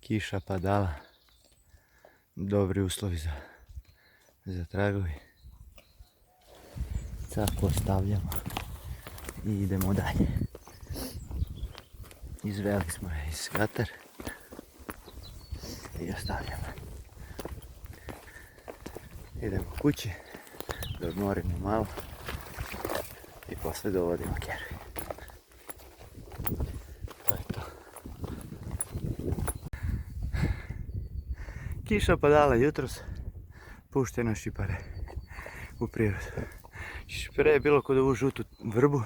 Kiša padala. Dobri uslovi za tragovi. Caku ostavljamo i idemo dalje. Izveli smo je iz gatar i ostavljamo. Idemo kući, da odmorimo malo i posle dovodimo Keru. To je to. Kiša padala jutros, pušteno šipare u prirodu. Šipare je bilo kod ovu žutu vrbu,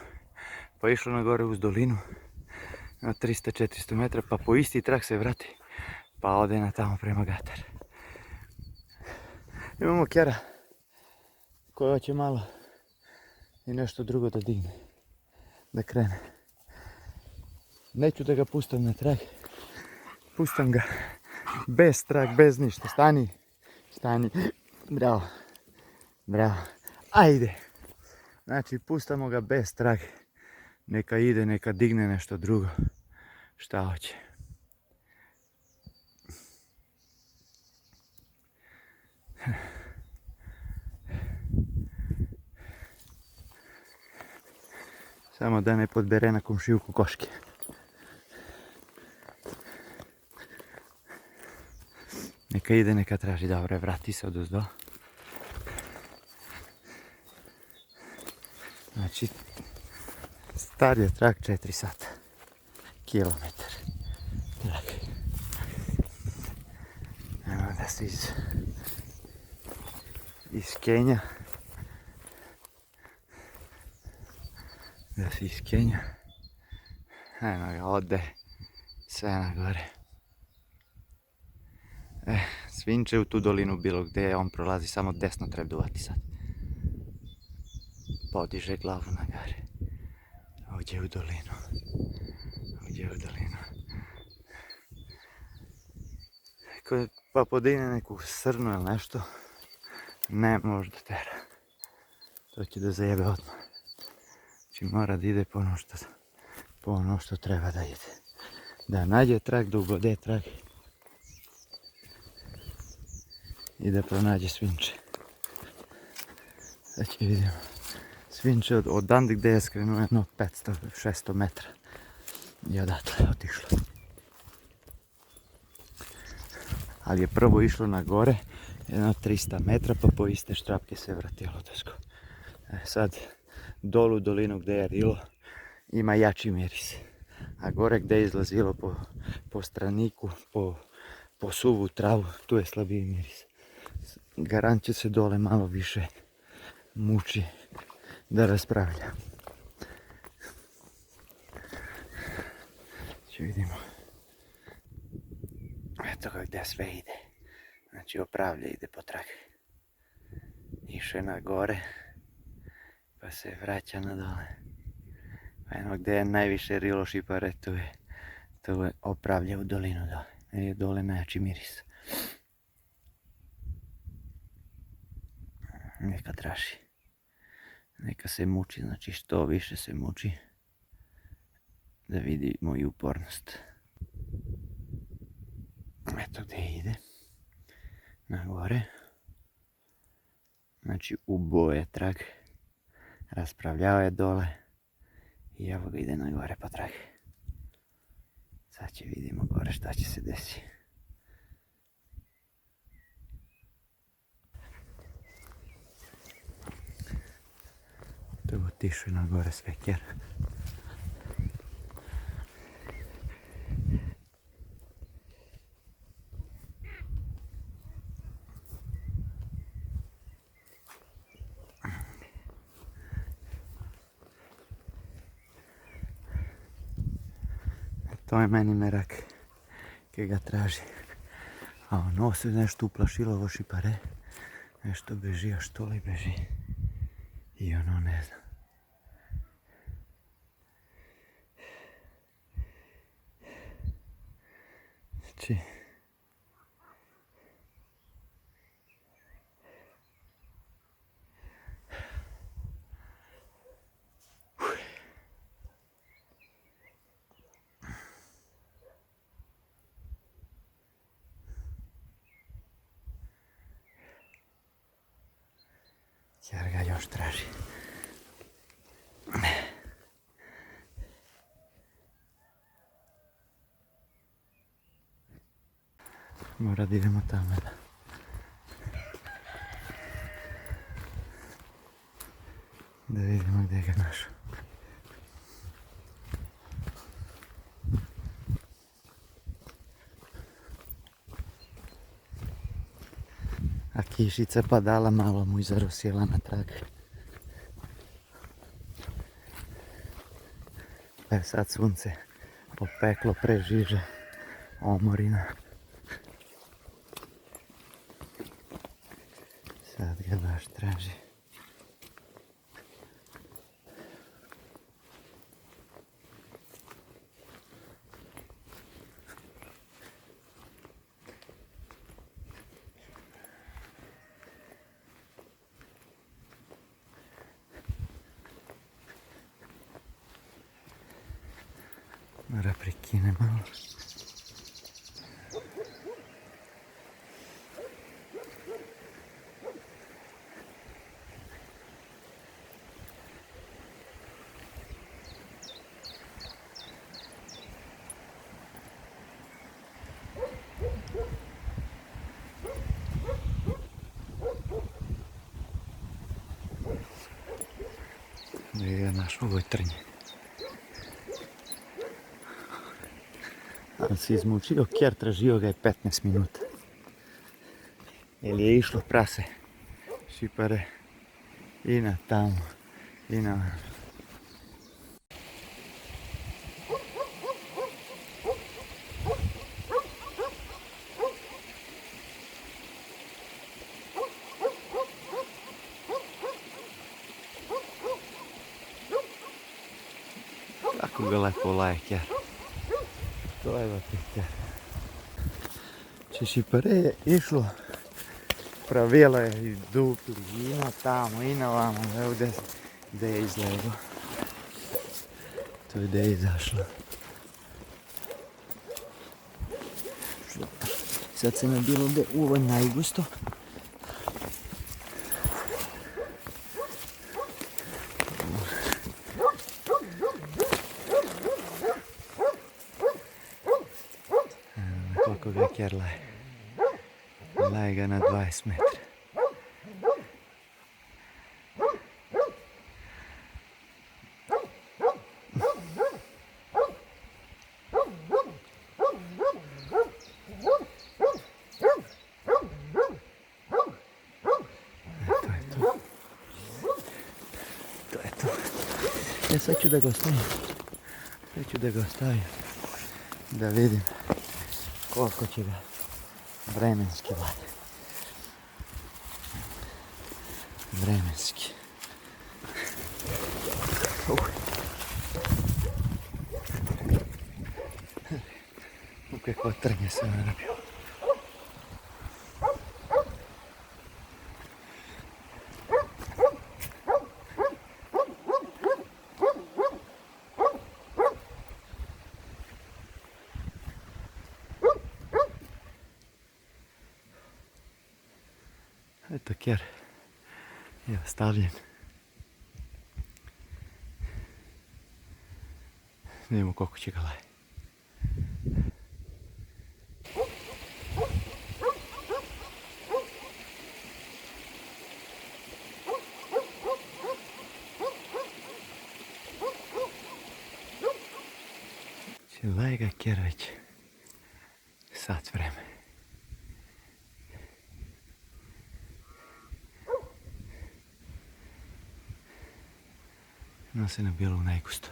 pa išlo na gore uz dolinu na 300-400 metra, pa po isti trak se vrati, pa ode na tamo prema Gatar. Imamo Kera koja hoće malo i nešto drugo da digne, da krene. Neću da ga pustam na trak, pustam ga bez trak, bez ništa. Stani, stani, bravo, bravo, ajde. Znači pustamo ga bez trak, neka ide, neka digne nešto drugo, šta hoće. Samo da ne podbere na komšiju koške. Neka ide, neka traži, dobro, vrati se odozdo. Znači, star je trak 4 sata. Kilometar. Trak. Evo da se iz Kenja. Da se iz Kenja. Evo ga, ode sve na gore. Svinče u tu dolinu bilo gdje, on prolazi, samo desno treba duvati sad. Podiže glavu na gore. Uđe u dolinu. Uđe u dolinu. Pa podigne neku srnu ili nešto, ne može da tera. To će da zajebe odmah. Znači mora da ide po ono što treba da ide. Da nađe trak, da ubode trak. I da pronađe svinče. Sad će vidimo. Svinče od dande gdje je skrenuo jedno 500-600 metra. I odatle je otišlo. Ali je prvo išlo na gore, jedno 300 metra, pa po iste štrapke se vratilo desko. Sad dolu u dolinu gdje je rilo ima jači miris. A gore gdje je izlazilo po straniku, po suvu travu, tu je slabiji miris. Garant će se dole malo više muči da raspravlja. Znači vidimo. Eto ga gdje sve ide. Znači opravlja, ide po trak. Iše na gore. Pa se vraća na dole. Pa jedno gdje je najviše rilo šipare, to je opravlja u dolinu dole. Jer je dole najjači miris. Neka traži. Neka se muči, znači što više se muči. Da vidi moju upornost. Eto gdje ide. Na gore. Znači ubo je trag. Raspravljao je dole. I evo ga ide na gore po trag. Sad će vidimo gore šta će se desiti. Tu otišu na gore sve Kjer. To je meni merak, kje ga traži. A ono se nešto uplašilo ovo šipare. Nešto beži, a što li beži? I ono ne znam. Znači... Jer ga još traži. Mora da idemo tamo. Da vidimo gdje ga našao. A kišica padala, malo mu i zarosila na trag. Sad sunce popeklo, prežiže omorina. Sad ga baš traži. Mora prekine malo. Da je našo ovoj trnje. Ali si izmučio kjer, tražio ga je 15 minuta. Jer je išlo prase šipare i na tamo i na... Kako ga lepo laje kjer. To je lepo kjer. Če šipare je išlo, pravilo je i dupli, i na tamo, i na vamo, evo gdje je izlegao. To je gdje je izašlo. Sad se nabilo gdje u ovo najgusto. Koliko ga kjer laje. Laje ga na 20 metra. To je to. Ja sad ću da ga ostavim. Da vidim koliko će ga vremenski vade. Vremenski. U kako trnje se narabio. Eto kjer je ostavljen. Vidimo koliko će ga laje. Laje ga kjer već sat vremena. Nosi na bijelu najgusto.